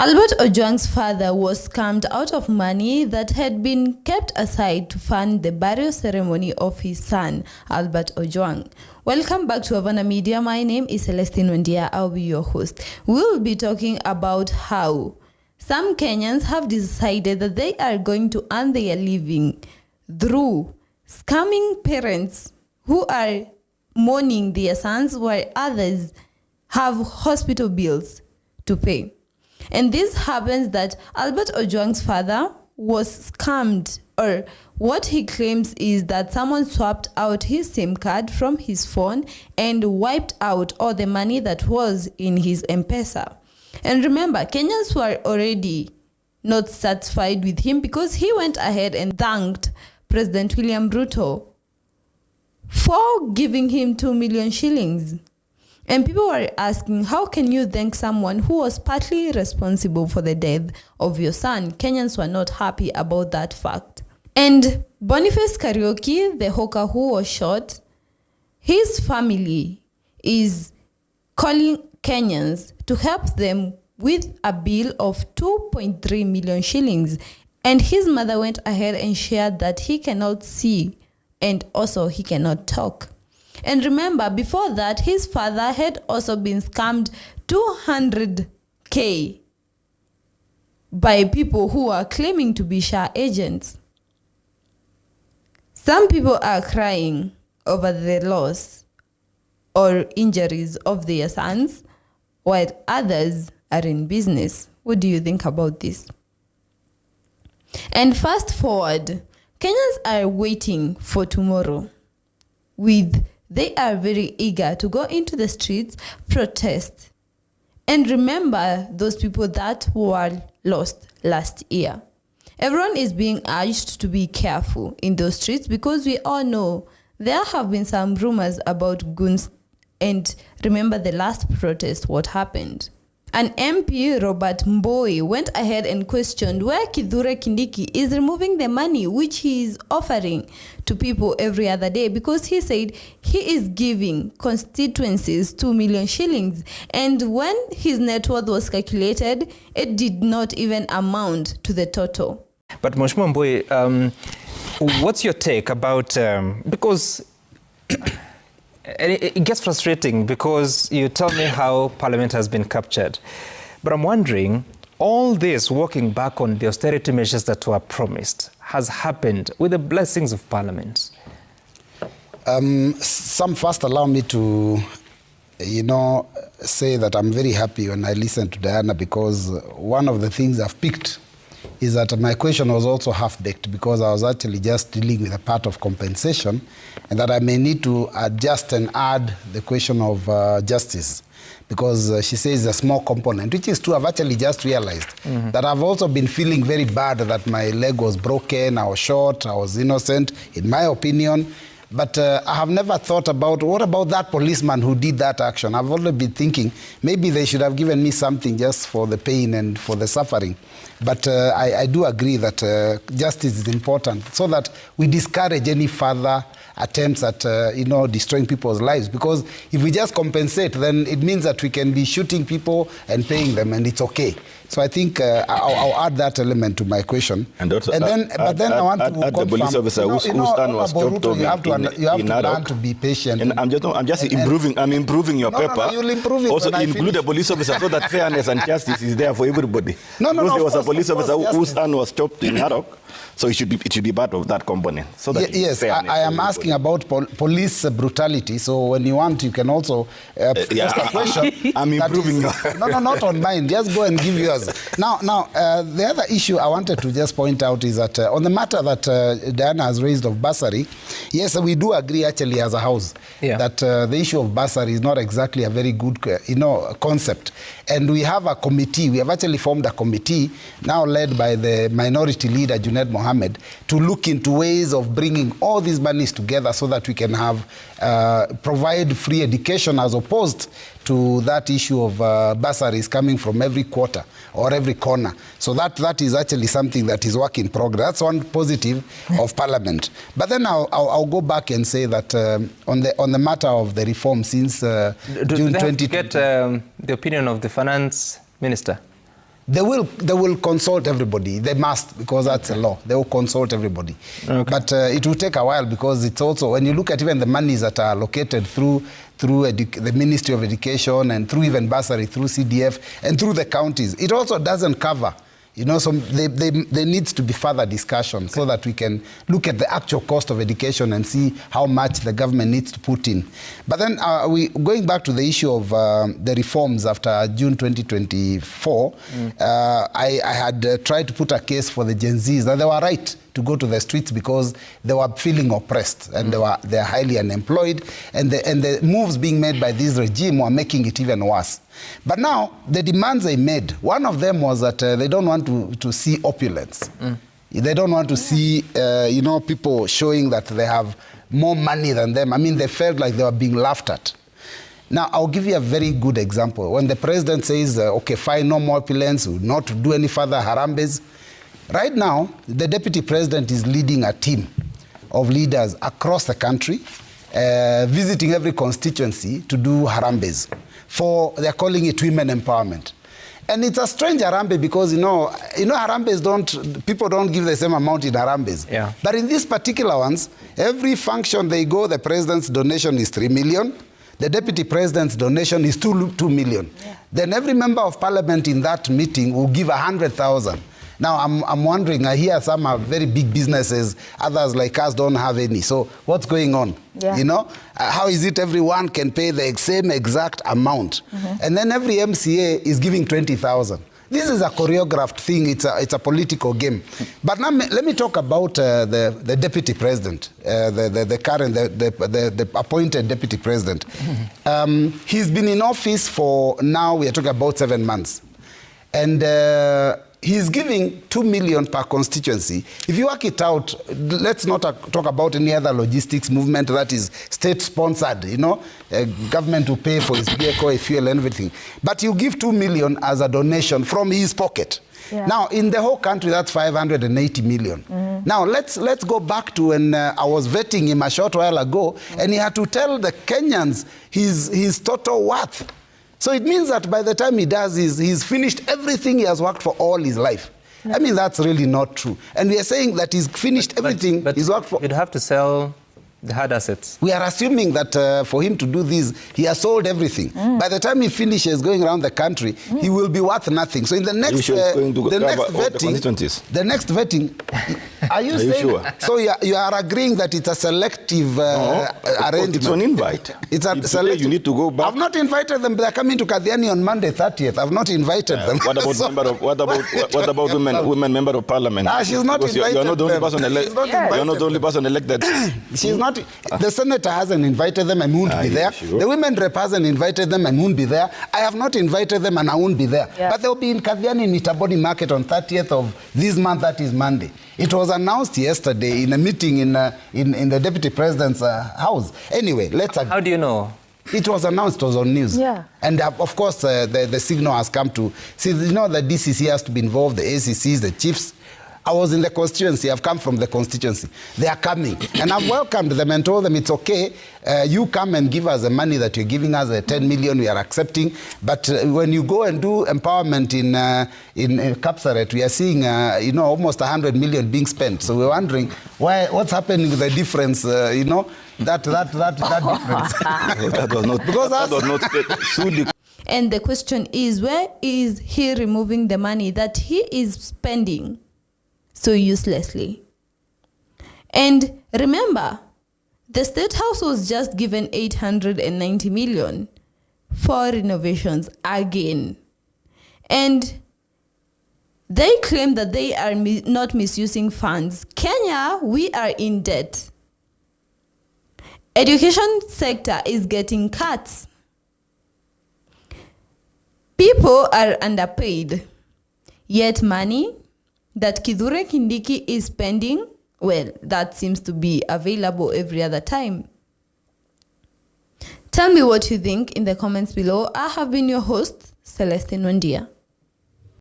Albert Ojwang's father was scammed out of money that had been kept aside to fund the burial ceremony of his son, Albert Ojwang. Welcome back to Havana Media. My name is Celestine Wendia. I'll be your host. We'll be talking about how some Kenyans have decided that they are going to earn their living through scamming parents who are mourning their sons, while others have hospital bills to pay. And this happens that Albert Ojwang's father was scammed, or what he claims is that someone swapped out his SIM card from his phone and wiped out all the money that was in his M-Pesa. And remember, Kenyans were already not satisfied with him because he went ahead and thanked President William Ruto for giving him 2 million shillings. And people were asking, how can you thank someone who was partly responsible for the death of your son? Kenyans were not happy about that fact. And Boniface Karaoke, the hawker who was shot, his family is calling Kenyans to help them with a bill of 2.3 million shillings. And his mother went ahead and shared that he cannot see and also he cannot talk. And remember, before that, his father had also been scammed 200K by people who are claiming to be SHA agents. Some people are crying over the loss or injuries of their sons, while others are in business. What do you think about this? And fast forward, Kenyans are waiting for tomorrow. They are very eager to go into the streets, protest, and remember those people that were lost last year. Everyone is being urged to be careful in those streets because we all know there have been some rumors about goons. And remember the last protest, what happened? An MP, Robert Mboi, went ahead and questioned where Kithure Kindiki is removing the money which he is offering to people every other day, because he said he is giving constituencies 2 million shillings. And when his net worth was calculated, it did not even amount to the total. But Mheshimiwa Mboi, what's your take about, because it gets frustrating because you tell me how Parliament has been captured. But I'm wondering, all this working back on the austerity measures that were promised has happened with the blessings of Parliament. First allow me to, say that I'm very happy when I listen to Diana, because one of the things I've picked is that my question was also half-baked, because I was actually just dealing with a part of compensation, and that I may need to adjust and add the question of justice, because she says a small component, which is true. I've actually just realized that I've also been feeling very bad that my leg was broken, I was shot, I was innocent, in my opinion. But I have never thought about, what about that policeman who did that action? I've always been thinking, maybe they should have given me something just for the pain and for the suffering. But I do agree that justice is important, so that we discourage any further attempts at, destroying people's lives. Because if we just compensate, then it means that we can be shooting people and paying them, and it's okay. So I think I'll add that element to my question. And also, then I want to confirm, the police officer whose son was chopped off. You have to learn to be patient. And I'm just improving. I'm improving your paper. No, you'll improve it. Also include the police officer so that fairness and justice is there for everybody. Because there was a police officer whose son was chopped in Narok, so it should be part of that component. So that yes, I am asking about police brutality. So when you want, you can also ask a question. I'm improving. No, not on mine. Just go and give yours. Now, the other issue I wanted to just point out is that on the matter that Diana has raised of bursary, yes, we do agree actually as a house that the issue of bursary is not exactly a very good, concept. And we have a committee. We have actually formed a committee now led by the minority leader, Junaid Mohammed, to look into ways of bringing all these monies together so that we can have provide free education, as opposed to that issue of bursaries coming from every quarter or every corner. So that is actually something that is work in progress. That's one positive of Parliament. But then I'll go back and say that on the matter of the reform since June 2020. Get the opinion of the finance minister? They will consult everybody. They must, because that's a law. They will consult everybody. Okay. But it will take a while, because it's also, when you look at even the monies that are allocated through the Ministry of Education and through even bursary, through CDF and through the counties, it also doesn't cover. So there needs to be further discussion, so that we can look at the actual cost of education and see how much the government needs to put in. But then going back to the issue of the reforms after June 2024, I had tried to put a case for the Gen Zs that they were right to go to the streets because they were feeling oppressed and they're highly unemployed, and the moves being made by this regime were making it even worse. But now the demands they made, one of them was that they don't want to see opulence. They don't want to see people showing that they have more money than them. I mean, they felt like they were being laughed at. Now, I'll give you a very good example. When the president says, okay, fine, no more opulence, we'll not do any further harambes. Right now, the deputy president is leading a team of leaders across the country, visiting every constituency to do harambes. They're calling it women empowerment. And it's a strange harambe because, harambes people don't give the same amount in harambes. Yeah. But in these particular ones, every function they go, the president's donation is 3 million. The deputy president's donation is 2 million. Yeah. Then every member of parliament in that meeting will give 100,000. Now, I'm wondering, I hear some are very big businesses, others like us don't have any. So what's going on? Yeah. How is it everyone can pay the same exact amount? And then every MCA is giving 20,000. This is a choreographed thing. It's a political game. But now let me talk about the deputy president, the appointed deputy president. He's been in office for now, we are talking about 7 months. And he's giving 2 million per constituency. If you work it out, let's not talk about any other logistics movement that is state-sponsored, government will pay for his vehicle, fuel, and everything. But you give 2 million as a donation from his pocket. Yeah. Now, in the whole country, that's 580 million. Now, let's go back to when I was vetting him a short while ago, and he had to tell the Kenyans his total worth. So it means that by the time he does, he's finished everything he has worked for all his life. I mean, that's really not true. And we are saying that he's finished everything he's worked for. You'd have to sell the hard assets. We are assuming that for him to do this, he has sold everything. By the time he finishes going around the country, he will be worth nothing. So in the next vetting, are you saying? Sure? So you are agreeing that it's a selective arrangement? It's an invite. It's a selective. You need to go back. I've not invited them. They're coming to Kadhiani on Monday 30th. I've not invited them. What about women member of parliament? She's not invited. You're not the only person elected. You're not the only person elected. She's not. The senator hasn't invited them and won't be there. Sure? The women rep hasn't invited them and won't be there. I have not invited them and I won't be there. Yeah. But they'll be in Kadhiani in Mitaboni Market on 30th of this month, that is Monday. It was announced yesterday in a meeting in the deputy president's house. Anyway, How do you know? It was announced, it was on news. Yeah. And of course, the signal has come to... See, the DCC has to be involved, the ACCs, the chiefs. I was in the constituency. I've come from the constituency. They are coming. And I've welcomed them and told them it's okay. You come and give us the money that you're giving us, the 10 million we are accepting. But when you go and do empowerment in Kapsaret, we are seeing almost 100 million being spent. So we're wondering what's happening with the difference, that difference. That was not, because that was not And the question is, where is he removing the money that he is spending so uselessly? And remember, the State House was just given 890 million for renovations again. And they claim that they are not misusing funds. Kenya, we are in debt. Education sector is getting cuts. People are underpaid. Yet money that Kithure Kindiki is spending, well, that seems to be available every other time. Tell me what you think in the comments below. I have been your host, Celestine Wandia.